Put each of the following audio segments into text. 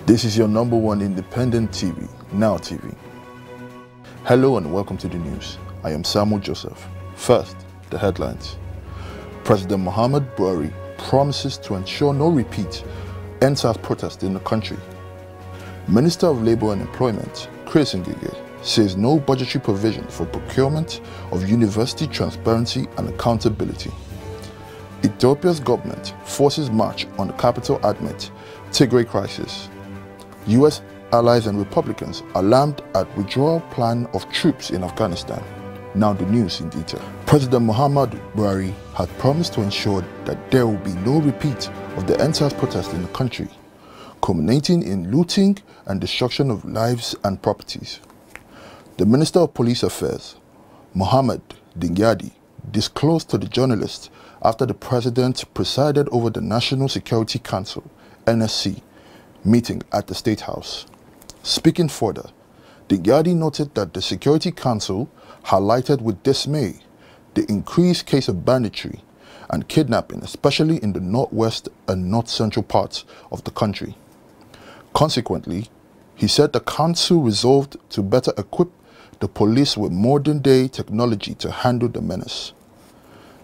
This is your number one independent TV, Now TV. Hello and welcome to the news. I am Samuel Joseph. First, the headlines. President Muhammad Buhari promises to ensure no repeat EndSARS protest in the country. Minister of Labour and Employment, Chris Ngige, says no budgetary provision for procurement of university transparency and accountability. Ethiopia's government forces march on the capital amid Tigray crisis. US allies and Republicans alarmed at withdrawal plan of troops in Afghanistan. Now the news in detail. President Muhammad Buhari has promised to ensure that there will be no repeat of the EndSARS protest in the country, culminating in looting and destruction of lives and properties. The Minister of Police Affairs, Mohammed Dingyadi, disclosed to the journalists after the President presided over the National Security Council, NSC, meeting at the State House. Speaking further, Dingyadi noted that the Security Council highlighted with dismay the increased case of banditry and kidnapping, especially in the northwest and north-central parts of the country. Consequently, he said the council resolved to better equip the police with modern-day technology to handle the menace.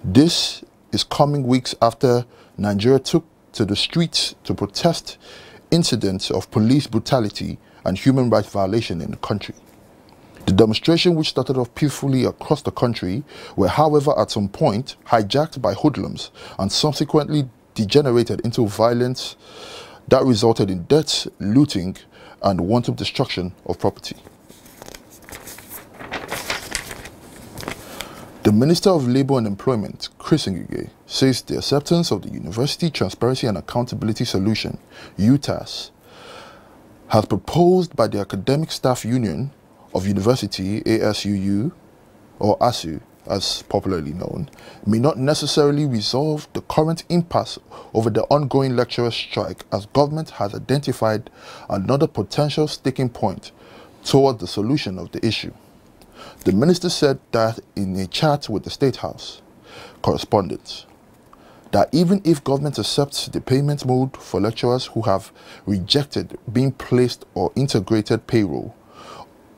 This is coming weeks after Nigeria took to the streets to protest incidents of police brutality and human rights violation in the country. The demonstration, which started off peacefully across the country, were however at some point hijacked by hoodlums and subsequently degenerated into violence that resulted in deaths, looting, and wanton destruction of property. The Minister of Labour and Employment, Chris Ngige, says the acceptance of the University Transparency and Accountability Solution, UTAS, has proposed by the Academic Staff Union of University, ASUU, or ASU, as popularly known, may not necessarily resolve the current impasse over the ongoing lecturer strike, as government has identified another potential sticking point toward the solution of the issue. The minister said that in a chat with the State House correspondents, that even if government accepts the payment mode for lecturers who have rejected being placed or integrated payroll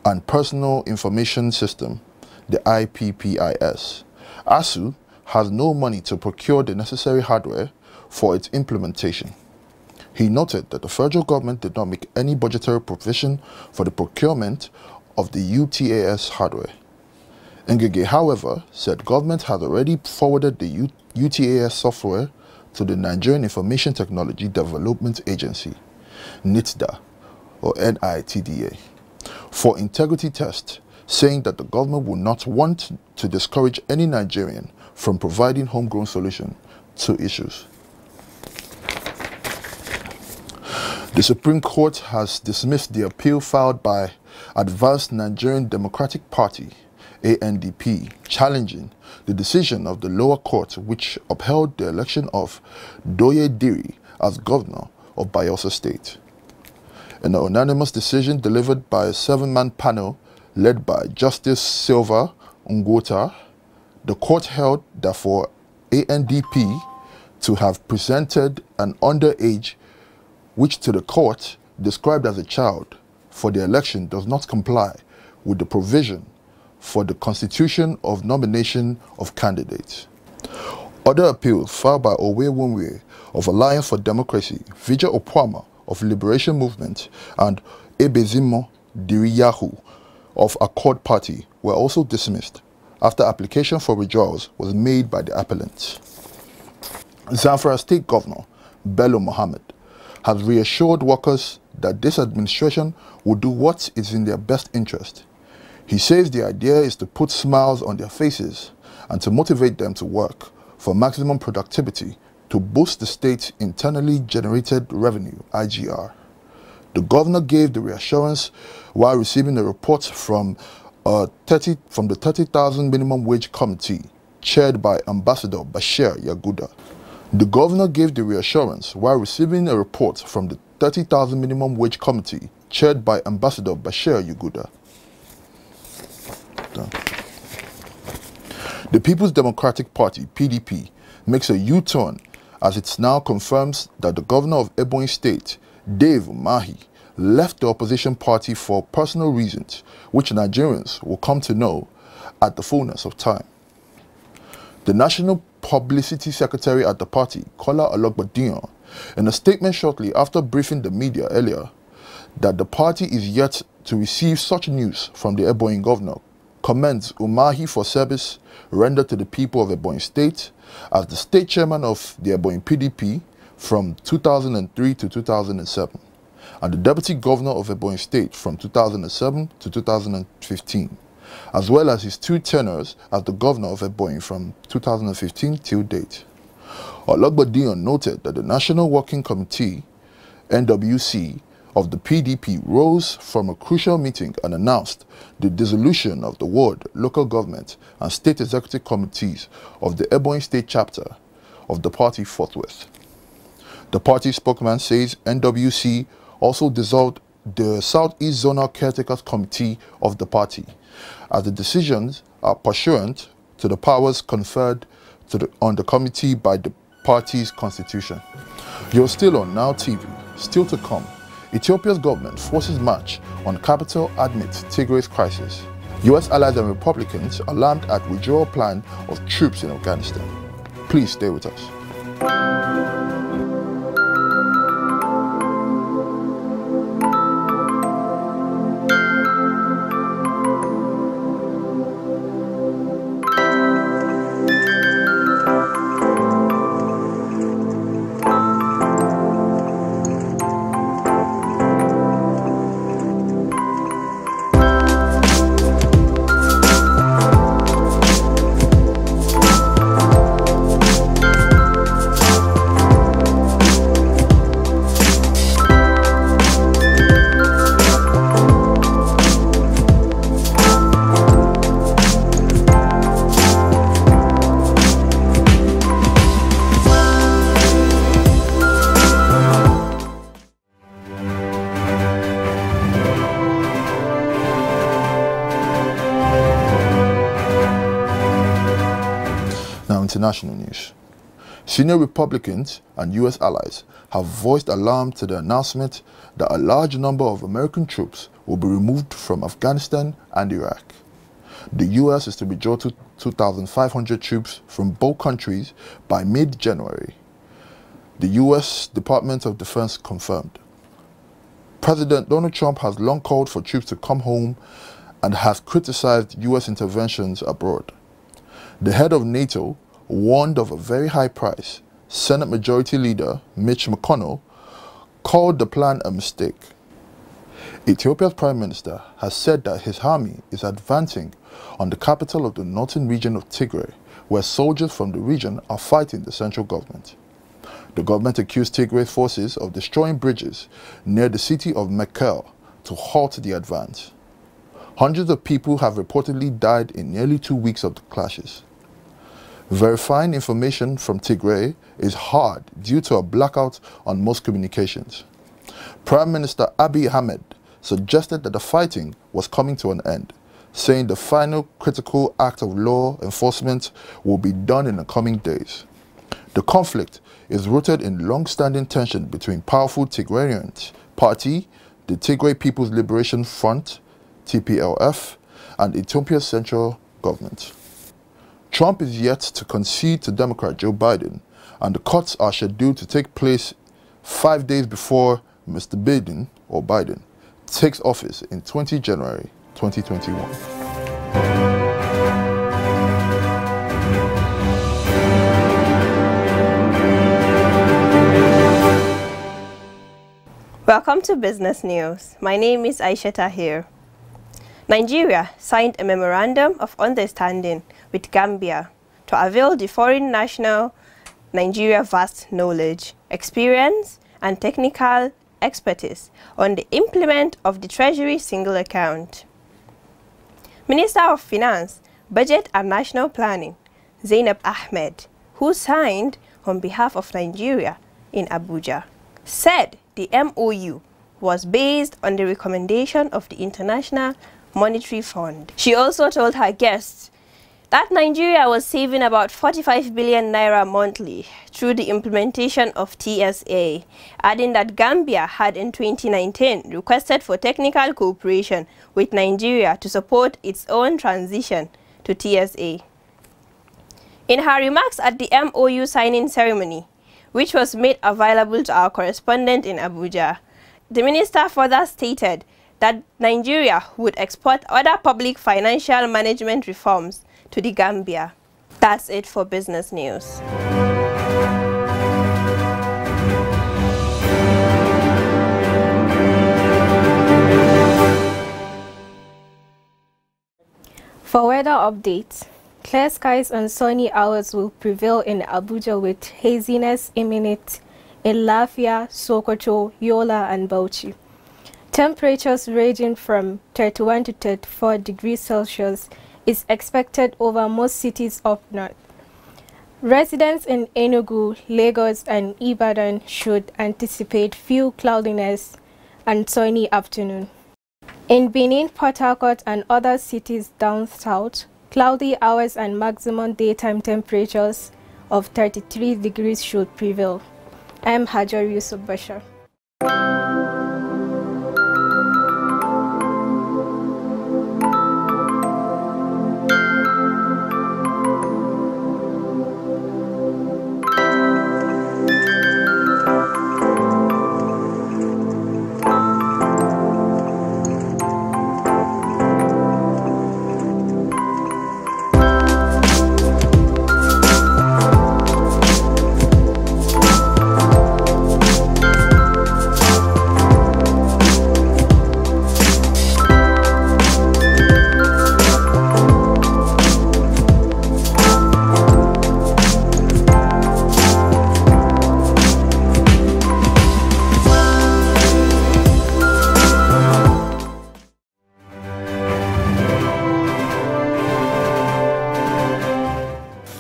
and personal information system, the IPPIS, ASU has no money to procure the necessary hardware for its implementation. He noted that the federal government did not make any budgetary provision for the procurement of the UTAS hardware. Ngige, however, said government had already forwarded the UTAS software to the Nigerian Information Technology Development Agency, NITDA, or NITDA, for integrity test, saying that the government would not want to discourage any Nigerian from providing homegrown solution to issues. The Supreme Court has dismissed the appeal filed by Advanced Nigerian Democratic Party, ANDP, challenging the decision of the lower court which upheld the election of Doye Diri as governor of Bayelsa State. In an unanimous decision delivered by a 7-man panel led by Justice Silva Ngwota, the court held that for ANDP to have presented an underage, which to the court described as a child, for the election does not comply with the provision for the constitution of nomination of candidates. Other appeals filed by Owe Wunwe of Alliance for Democracy, Vijay Opwama of Liberation Movement, and Ebezimo Diriyahu of Accord Party were also dismissed after application for withdrawals was made by the appellants. Zamfara State Governor Bello Mohammed has reassured workers that this administration will do what is in their best interest. He says the idea is to put smiles on their faces and to motivate them to work for maximum productivity to boost the state's internally generated revenue, IGR. The governor gave the reassurance while receiving a report from the 30,000 Minimum Wage Committee chaired by Ambassador Bashir Yaguda. The governor gave the reassurance while receiving a report from the 30,000 Minimum Wage Committee chaired by Ambassador Bashir Yaguda. The People's Democratic Party, PDP, makes a U-turn as it now confirms that the governor of Ebonyi State, Dave Umahi, left the opposition party for personal reasons, which Nigerians will come to know at the fullness of time. The National Publicity Secretary at the party, Kola Ologbadiyan, in a statement shortly after briefing the media earlier, that the party is yet to receive such news from the Ebonyi governor, commends Umahi for service rendered to the people of Ebonyi State as the state chairman of the Ebonyi PDP from 2003 to 2007, and the deputy governor of Ebonyi State from 2007 to 2015, as well as his 2 tenures as the governor of Ebonyi from 2015 till date. Ologbadiyan noted that the National Working Committee, NWC, of the PDP rose from a crucial meeting and announced the dissolution of the ward, local government and state executive committees of the Ebonyi State chapter of the party forthwith. The party spokesman says NWC also dissolved the Southeast Zonal Caretakers Committee of the party, as the decisions are pursuant to the powers conferred on the committee by the party's constitution. You're still on Now TV. Still to come, Ethiopia's government forces march on capital amidst Tigray's crisis. US allies and Republicans alarmed at withdrawal plan of troops in Afghanistan. Please stay with us. International news. Senior Republicans and US allies have voiced alarm to the announcement that a large number of American troops will be removed from Afghanistan and Iraq. The US is to withdraw 2,500 troops from both countries by mid-January. The US Department of Defense confirmed. President Donald Trump has long called for troops to come home and has criticized US interventions abroad. The head of NATO warned of a very high price. Senate Majority Leader Mitch McConnell called the plan a mistake. Ethiopia's Prime Minister has said that his army is advancing on the capital of the northern region of Tigray, where soldiers from the region are fighting the central government. The government accused Tigray forces of destroying bridges near the city of Mekelle to halt the advance. Hundreds of people have reportedly died in nearly 2 weeks of the clashes. Verifying information from Tigray is hard due to a blackout on most communications. Prime Minister Abiy Ahmed suggested that the fighting was coming to an end, saying the final critical act of law enforcement will be done in the coming days. The conflict is rooted in long-standing tension between powerful Tigrayan party, the Tigray People's Liberation Front, TPLF, and Ethiopia's central government. Trump is yet to concede to Democrat Joe Biden, and the cuts are scheduled to take place 5 days before Mr. Biden takes office in 20 January 2021. Welcome to Business News. My name is Aisha Tahir. Nigeria signed a memorandum of understanding with Gambia to avail the foreign national Nigeria vast knowledge, experience, and technical expertise on the implement of the Treasury Single Account. Minister of Finance, Budget and National Planning, Zainab Ahmed, who signed on behalf of Nigeria in Abuja, said the MOU was based on the recommendation of the International Monetary Fund. She also told her guests that Nigeria was saving about 45 billion naira monthly through the implementation of TSA, adding that Gambia had in 2019 requested for technical cooperation with Nigeria to support its own transition to TSA. In her remarks at the MOU signing ceremony, which was made available to our correspondent in Abuja, the minister further stated that Nigeria would export other public financial management reforms to the Gambia. That's it for business news. For weather updates, clear skies and sunny hours will prevail in Abuja with haziness imminent in Lafia, Sokoto, Yola and Bauchi. Temperatures ranging from 31 to 34 degrees Celsius is expected over most cities up north. Residents in Enugu, Lagos and Ibadan should anticipate few cloudiness and sunny afternoon. In Benin, Port Harcourt and other cities down south, cloudy hours and maximum daytime temperatures of 33 degrees should prevail. I am Hajar Yusuf Bashar.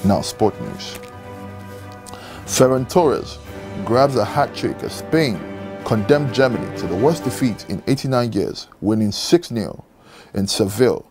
Now, sport news. Ferran Torres grabs a hat-trick as Spain condemned Germany to the worst defeat in 89 years, winning 6-0 in Seville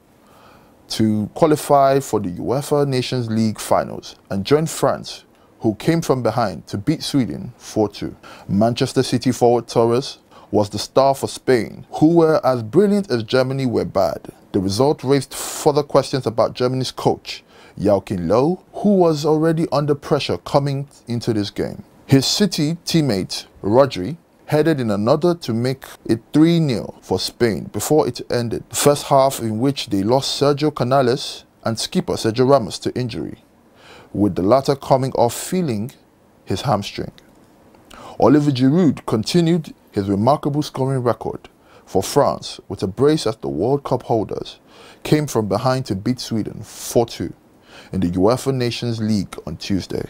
to qualify for the UEFA Nations League finals and join France, who came from behind to beat Sweden 4-2. Manchester City forward Torres was the star for Spain, who were as brilliant as Germany were bad. The result raised further questions about Germany's coach, Joachim Löw, who was already under pressure coming into this game. His City teammate, Rodri, headed in another to make it 3-0 for Spain before it ended. The first half in which they lost Sergio Canales and skipper Sergio Ramos to injury, with the latter coming off feeling his hamstring. Olivier Giroud continued his remarkable scoring record for France with a brace as the World Cup holders came from behind to beat Sweden 4-2 in the UEFA Nations League on Tuesday.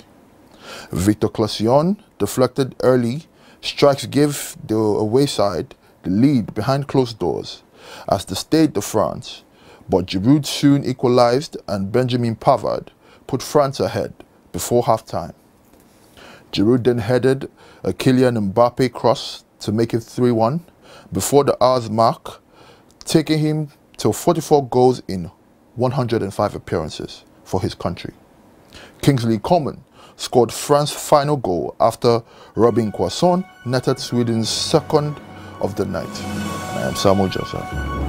Victor Claesson deflected early strikes gave the away side the lead behind closed doors as the Stade de France, but Giroud soon equalized and Benjamin Pavard put France ahead before half-time. Giroud then headed a Kylian Mbappe cross to make it 3-1 before the hour's mark, taking him to 44 goals in 105 appearances for his country. Kingsley Coman scored France's final goal after Robin Quasson netted Sweden's second of the night. I am Samuel Joseph.